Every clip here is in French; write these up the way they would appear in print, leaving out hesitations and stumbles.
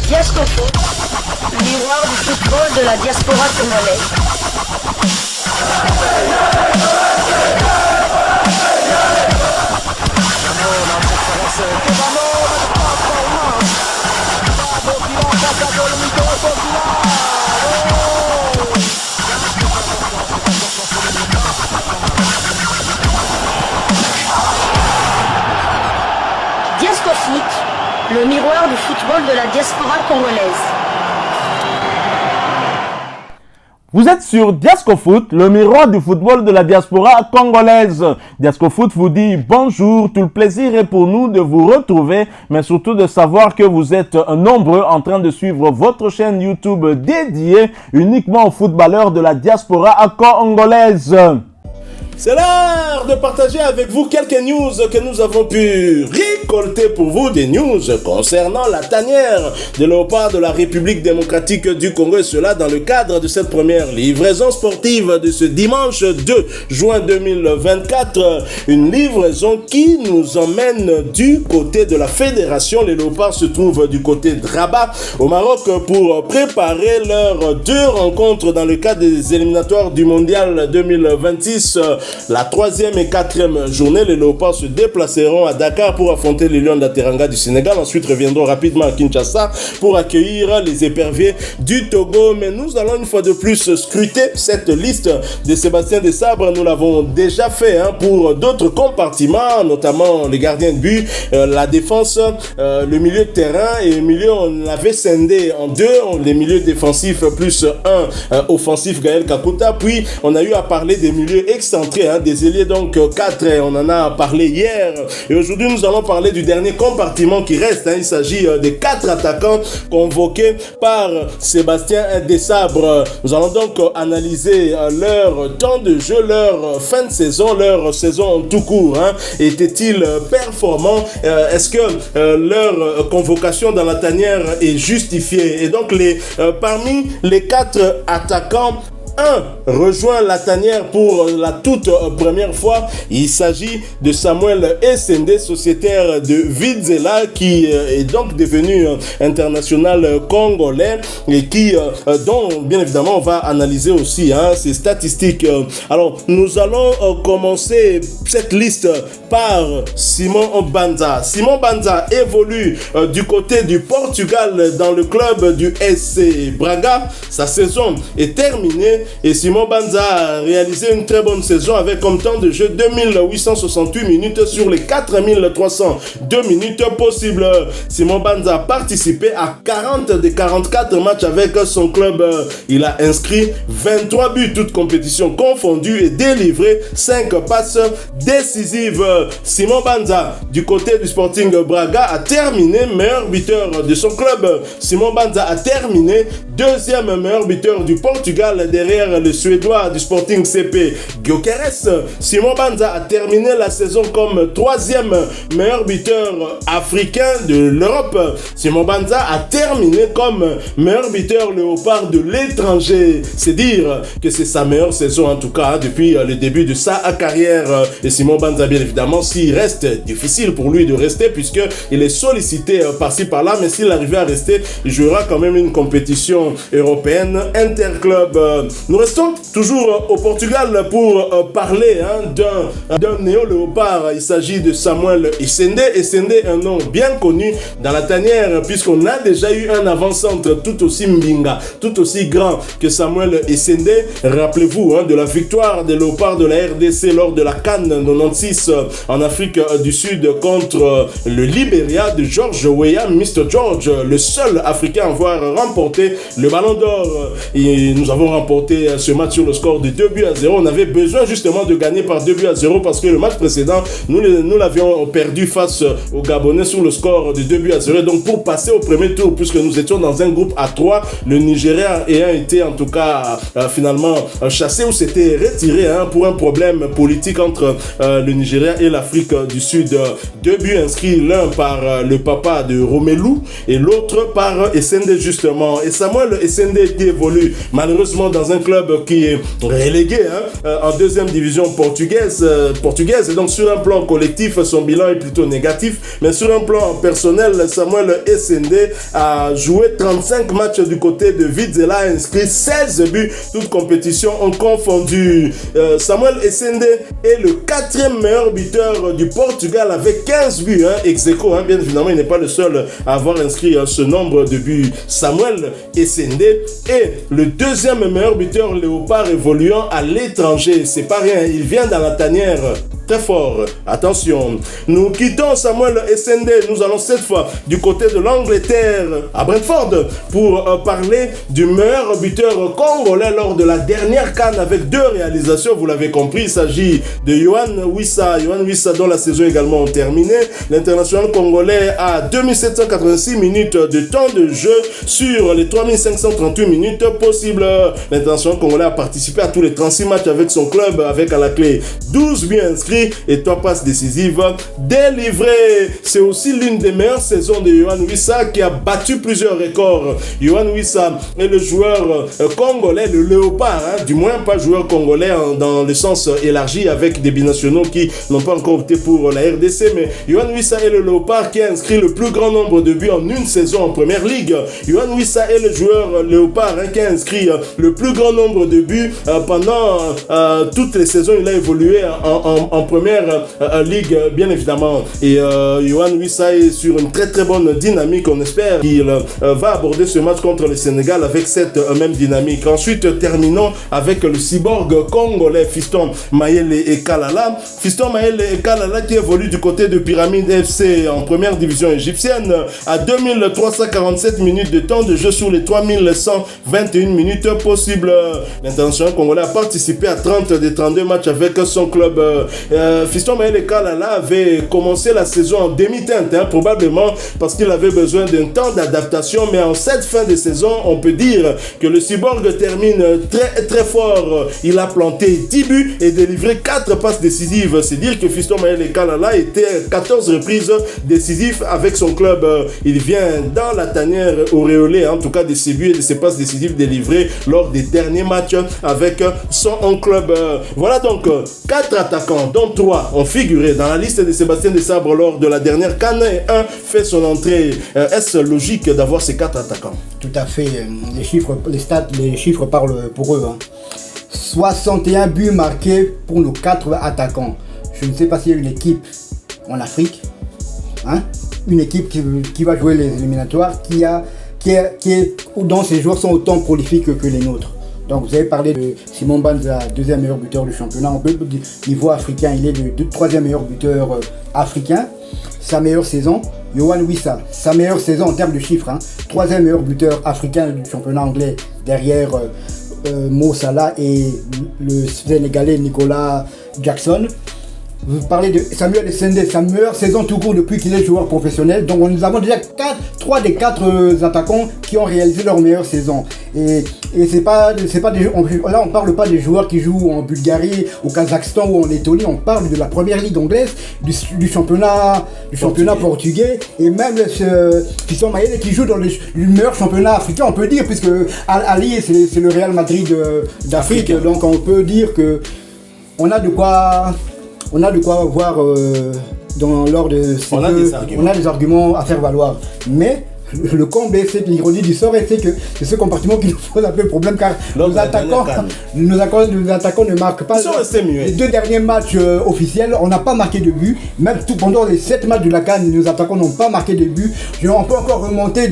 Diasco Foot, miroir du football de la diaspora congolaise. Diasco Foot, le miroir du football de la diaspora congolaise. Vous êtes sur Diasco Foot, le miroir du football de la diaspora congolaise. Diasco Foot vous dit bonjour, tout le plaisir est pour nous de vous retrouver, mais surtout de savoir que vous êtes nombreux en train de suivre votre chaîne YouTube dédiée uniquement aux footballeurs de la diaspora congolaise. C'est l'heure de partager avec vous quelques news que nous avons pu récolter pour vous, des news concernant la tanière de léopard de la République démocratique du Congo, et cela dans le cadre de cette première livraison sportive de ce dimanche 2 juin 2024. Une livraison qui nous emmène du côté de la fédération. Les léopards se trouvent du côté de Rabat au Maroc pour préparer leurs deux rencontres dans le cadre des éliminatoires du mondial 2026. La 3e et 4e journée, les léopards se déplaceront à Dakar pour affronter les Lions d'Ateranga du Sénégal. Ensuite, reviendront rapidement à Kinshasa pour accueillir les éperviers du Togo. Mais nous allons une fois de plus scruter cette liste de Sébastien Desabre. Nous l'avons déjà fait pour d'autres compartiments, notamment les gardiens de but, la défense, le milieu de terrain, et le milieu, on avait scindé en deux, les milieux défensifs plus un offensif, Gaël Kakuta. Puis on a eu à parler des milieux excentriques, des ailiers, donc 4, on en a parlé hier, et aujourd'hui nous allons parler du dernier compartiment qui reste. Il s'agit des 4 attaquants convoqués par Sébastien Desabre. Nous allons donc analyser leur temps de jeu, leur fin de saison, leur saison tout court. Était-il performant? Est-ce que leur convocation dans la tanière est justifiée? Et donc parmi les 4 attaquants, un rejoint la tanière pour la toute première fois. Il s'agit de Samuel Essende, sociétaire de Vidzela, qui est donc devenu international congolais, et dont bien évidemment on va analyser aussi ses statistiques. Alors nous allons commencer cette liste par Simon Banza. Simon Banza évolue du côté du Portugal dans le club du SC Braga. Sa saison est terminée et Simon Banza a réalisé une très bonne saison avec comme temps de jeu 2868 minutes sur les 4302 minutes possibles. Simon Banza a participé à 40 des 44 matchs avec son club. Il a inscrit 23 buts, toutes compétitions confondues, et délivré 5 passes décisives. Simon Banza, du côté du Sporting Braga, a terminé meilleur buteur de son club. Simon Banza a terminé deuxième meilleur buteur du Portugal derrière le Suédois du Sporting CP Gyökeres. Simon Banza a terminé la saison comme troisième meilleur buteur africain de l'Europe. Simon Banza a terminé comme meilleur buteur léopard de l'étranger. C'est dire que c'est sa meilleure saison en tout cas depuis le début de sa carrière. Et Simon Banza, bien évidemment, s'il reste, difficile pour lui de rester puisqu'il est sollicité par-ci par-là, mais s'il arrivait à rester, il jouera quand même une compétition européenne interclub. Nous restons toujours au Portugal pour parler d'un néo-léopard. Il s'agit de Samuel Essende. Essende, un nom bien connu dans la tanière puisqu'on a déjà eu un avant-centre tout aussi mbinga, tout aussi grand que Samuel Essende. Rappelez-vous de la victoire des léopards de la RDC lors de la CAN 96 en Afrique du Sud contre le Libéria de George Weah, Mr. George, le seul Africain à avoir remporté le Ballon d'Or. Et nous avons remporté ce match sur le score de 2-0. On avait besoin justement de gagner par 2-0 parce que le match précédent, nous l'avions perdu face aux Gabonais sur le score de 2-0. Donc pour passer au premier tour, puisque nous étions dans un groupe à 3, le Nigeria ayant été en tout cas finalement chassé ou s'était retiré pour un problème politique entre le Nigeria et l'Afrique du Sud. 2 buts inscrits, l'un par le papa de Romelu et l'autre par Essende justement. Et Samuel Essende qui évolue malheureusement dans un club qui est relégué en deuxième division portugaise. Et donc sur un plan collectif, son bilan est plutôt négatif. Mais sur un plan personnel, Samuel Essende a joué 35 matchs du côté de Vizela, a inscrit 16 buts, toutes compétitions ont confondu. Samuel Essende est le 4e meilleur buteur du Portugal avec 15 buts, ex aequo, bien évidemment, il n'est pas le seul à avoir inscrit ce nombre de buts. Samuel Essende est le 2e meilleur buteur léopard évoluant à l'étranger. C'est pas rien, il vient dans la tanière. Très fort, attention. Nous quittons Samuel Essende, nous allons cette fois du côté de l'Angleterre, à Brentford, pour parler du meilleur buteur congolais lors de la dernière CAN avec 2 réalisations, vous l'avez compris, il s'agit de Yohan Wissa. Yohan Wissa dont la saison également terminée. L'international congolais a 2786 minutes de temps de jeu sur les 3538 minutes possibles. L'international congolais a participé à tous les 36 matchs avec son club, avec à la clé 12 buts inscrits et 3 passes décisives délivrées. C'est aussi l'une des meilleures saisons de Yohan Wissa qui a battu plusieurs records. Yohan Wissa est le joueur congolais, le léopard, du moins pas joueur congolais dans le sens élargi avec des binationaux qui n'ont pas encore opté pour la RDC, mais Yohan Wissa est le léopard qui a inscrit le plus grand nombre de buts en une saison en première ligue. Yohan Wissa est le joueur léopard qui a inscrit le plus grand nombre de buts pendant toutes les saisons. Il a évolué en première ligue, bien évidemment. Et Yohan Wissa est sur une très très bonne dynamique. On espère qu'il va aborder ce match contre le Sénégal avec cette même dynamique. Ensuite, terminons avec le cyborg congolais Fiston Mayele Ekalala. Fiston Mayele Ekalala qui évolue du côté de Pyramide FC en première division égyptienne à 2347 minutes de temps de jeu sur les 3121 minutes possibles. L'international congolais a participé à 30 des 32 matchs avec son club. Fiston Mayele Kalala avait commencé la saison en demi-teinte, probablement parce qu'il avait besoin d'un temps d'adaptation, mais en cette fin de saison, on peut dire que le cyborg termine très très fort. Il a planté 10 buts et délivré 4 passes décisives. C'est dire que Fiston Mayele Kalala était 14 reprises décisives avec son club. Il vient dans la tanière auréolée, en tout cas de ses buts et de ses passes décisives délivrées lors des derniers matchs avec son club. Voilà donc 4 attaquants dont 3 ont figuré dans la liste de Sébastien Desabre lors de la dernière CAN et 1 fait son entrée. Est-ce logique d'avoir ces 4 attaquants? Tout à fait. Les chiffres, les stats, les chiffres parlent pour eux. 61 buts marqués pour nos 4 attaquants. Je ne sais pas s'il y a une équipe en Afrique, une équipe qui va jouer les éliminatoires, dont ces joueurs sont autant prolifiques que les nôtres. Donc vous avez parlé de Simon Banza, 2e meilleur buteur du championnat. On peut dire niveau africain, il est le 3e meilleur buteur africain. Sa meilleure saison, Yohan Wissa, sa meilleure saison en termes de chiffres, 3e meilleur buteur africain du championnat anglais derrière Mo Salah et le Sénégalais Nicolas Jackson. Vous parlez de Samuel Essende, sa meilleure saison tout court depuis qu'il est joueur professionnel. Donc nous avons déjà 3 des 4 attaquants qui ont réalisé leur meilleure saison. Et c'est pas des là on parle pas des joueurs qui jouent en Bulgarie, au Kazakhstan ou en Lettonie. On parle de la première ligue anglaise, du championnat portugais et même Fiston Mayele qui joue dans le meilleur championnat africain. On peut dire puisque Ali c'est le Real Madrid d'Afrique. Donc on peut dire que on a de quoi voir lors de ces on a des arguments à faire valoir. Mais le comble, c'est l'ironie du sort, et c'est que c'est ce compartiment qui nous pose un peu problème car nos attaquants ne marquent pas. Les 2 derniers matchs officiels, on n'a pas marqué de but. Même pendant les 7 matchs de la CAN, nos attaquants n'ont pas marqué de but. On peut encore remonter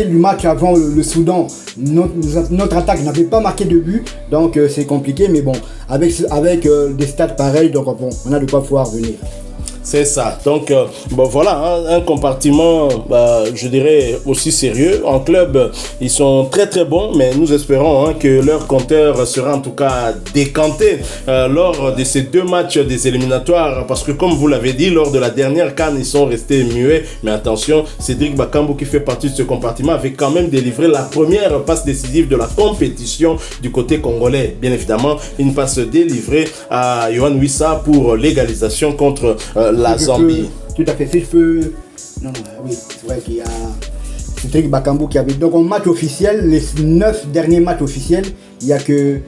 du match avant le Soudan. Notre attaque n'avait pas marqué de but, donc c'est compliqué. Mais bon, avec des stats pareils, donc bon, on a de quoi pouvoir venir. C'est ça. Donc, voilà, un compartiment, je dirais, aussi sérieux. En club, ils sont très très bons, mais nous espérons que leur compteur sera en tout cas décanté lors de ces 2 matchs des éliminatoires. Parce que comme vous l'avez dit, lors de la dernière CAN, ils sont restés muets. Mais attention, Cédric Bakambu, qui fait partie de ce compartiment, avait quand même délivré la première passe décisive de la compétition du côté congolais. Bien évidemment, une passe délivrée à Yohan Wissa pour l'égalisation contre la Zambie. Tout à fait. Si je peux... Non, oui, c'est vrai qu'il y a... Cédric Bakambu qui avait. Donc en match officiel, les 9 derniers matchs officiels, il n'y a que.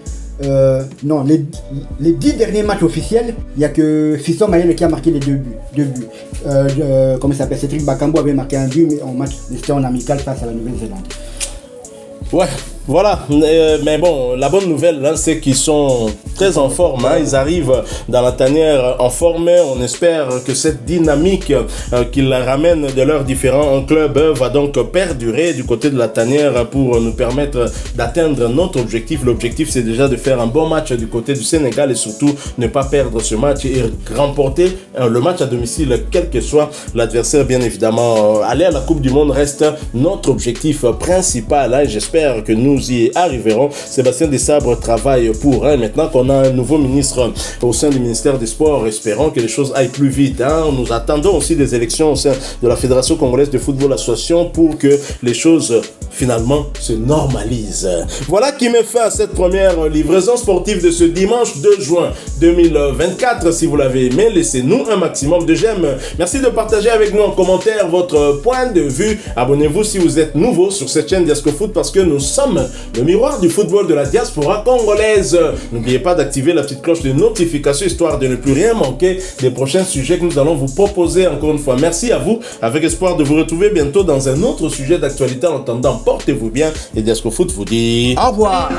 Les 10 derniers matchs officiels, il n'y a que Fiston Mayele qui a marqué les 2 buts. Comment il s'appelle, Cédric Bakambu avait marqué un but, mais en match, c'était en amical face à la Nouvelle-Zélande. Ouais, voilà. Mais bon, la bonne nouvelle, là, c'est qu'ils sont très en forme. Hein. Ils arrivent dans la tanière en forme. On espère que cette dynamique qu'ils ramènent de leurs différents clubs va donc perdurer du côté de la tanière pour nous permettre d'atteindre notre objectif. L'objectif, c'est déjà de faire un bon match du côté du Sénégal et surtout ne pas perdre ce match et remporter le match à domicile, quel que soit l'adversaire. Bien évidemment, aller à la Coupe du Monde reste notre objectif principal. Hein. J'espère que nous y arriverons. Sébastien Desabre travaille pour. Hein. Maintenant qu'on a un nouveau ministre au sein du ministère des Sports, espérons que les choses aillent plus vite. Hein. Nous attendons aussi des élections au sein de la Fédération Congolaise de Football Association pour que les choses finalement se normalisent. Voilà qui met fin à cette première livraison sportive de ce dimanche 2 juin 2024. Si vous l'avez aimé, laissez-nous un maximum de j'aime. Merci de partager avec nous en commentaire votre point de vue. Abonnez-vous si vous êtes nouveau sur cette chaîne Diasco Foot parce que nous sommes le miroir du football de la diaspora congolaise. N'oubliez pas d'activer la petite cloche de notification histoire de ne plus rien manquer des prochains sujets que nous allons vous proposer encore une fois. Merci à vous, avec espoir de vous retrouver bientôt dans un autre sujet d'actualité. En attendant, portez-vous bien et Diasco Foot vous dit au revoir.